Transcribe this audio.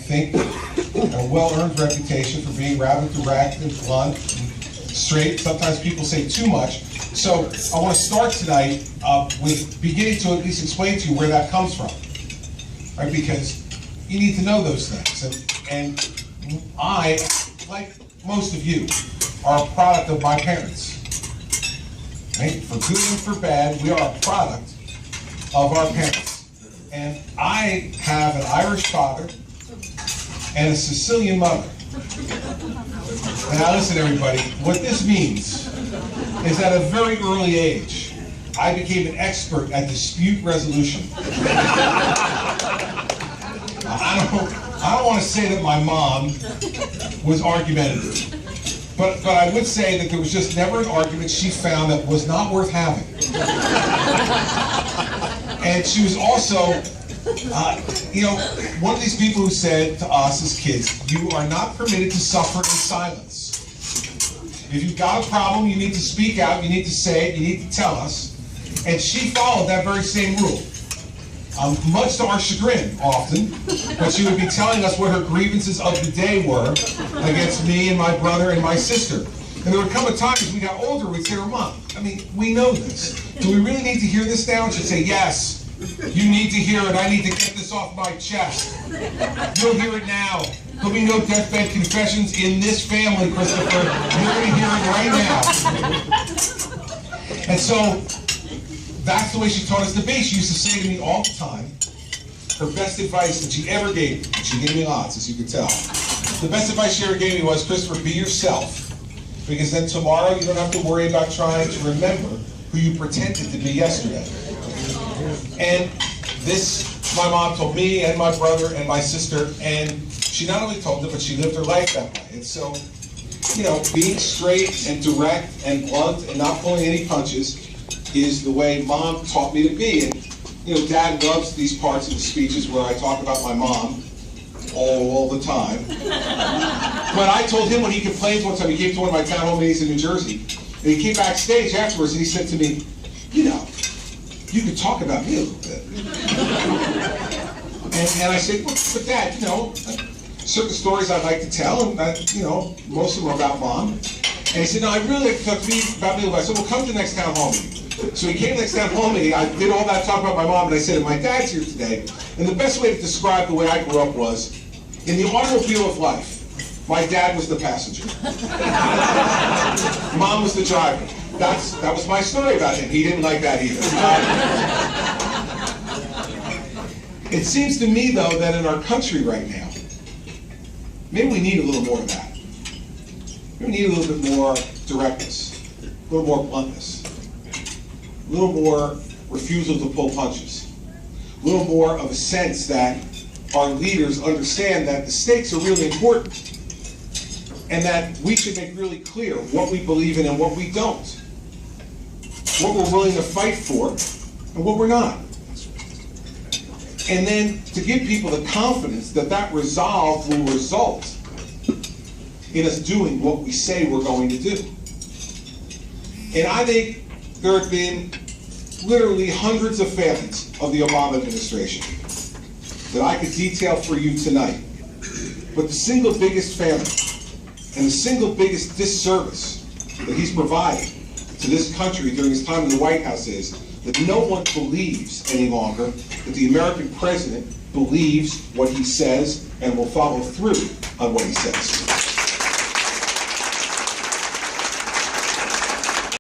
think, a well-earned reputation for being rather direct and blunt and straight. Sometimes people say too much. So I want to start tonight with beginning to at least explain to you where that comes from, right? Because you need to know those things. And I, like most of you, are a product of my parents. Right? For good and for bad, we are a product of our parents. And I have an Irish father and a Sicilian mother. And now listen, everybody, what this means is at a very early age, I became an expert at dispute resolution. I don't want to say that my mom was argumentative, but I would say that there was just never an argument she found that was not worth having. And she was also, one of these people who said to us as kids, you are not permitted to suffer in silence. If you've got a problem, you need to speak out, you need to say it, you need to tell us. And she followed that very same rule. Much to our chagrin, often, but she would be telling us what her grievances of the day were against me and my brother and my sister. And there would come a time as we got older, we'd say to her, Mom, we know this. Do we really need to hear this now? And she'd say, yes. You need to hear it. I need to get this off my chest. You'll hear it now. There'll be no deathbed confessions in this family, Christopher. You're going to hear it right now. And so, that's the way she taught us to be. She used to say to me all the time, her best advice that she ever gave me, and she gave me lots, as you can tell. The best advice she ever gave me was, Christopher, be yourself. Because then tomorrow you don't have to worry about trying to remember who you pretended to be yesterday. And this, my mom told me and my brother and my sister, and she not only told them, but she lived her life that way. And so, being straight and direct and blunt and not pulling any punches is the way Mom taught me to be. And, Dad loves these parts of the speeches where I talk about my mom all the time. But I told him when he complained one time, he came to one of my town hall meetings in New Jersey, and he came backstage afterwards and he said to me, you could talk about me a little bit. And I said, well, but Dad, certain stories I'd like to tell, and most of them are about Mom. And he said, no, I really like to talk to me about me a little bit. I said, well, come to the next town hall meeting. So he came to the next town hall meeting, I did all that talk about my mom, and I said, my dad's here today. And the best way to describe the way I grew up was, in the automobile of life, my dad was the passenger. Mom was the driver. That was my story about him. He didn't like that either. It seems to me, though, that in our country right now, maybe we need a little more of that. Maybe we need a little bit more directness, a little more bluntness, a little more refusal to pull punches, a little more of a sense that our leaders understand that the stakes are really important and that we should make really clear what we believe in and what we don't, what we're willing to fight for and what we're not. And then to give people the confidence that that resolve will result in us doing what we say we're going to do. And I think there have been literally hundreds of failings of the Obama administration that I could detail for you tonight. But the single biggest failing and the single biggest disservice that he's provided to this country during his time in the White House is that no one believes any longer that the American president believes what he says and will follow through on what he says.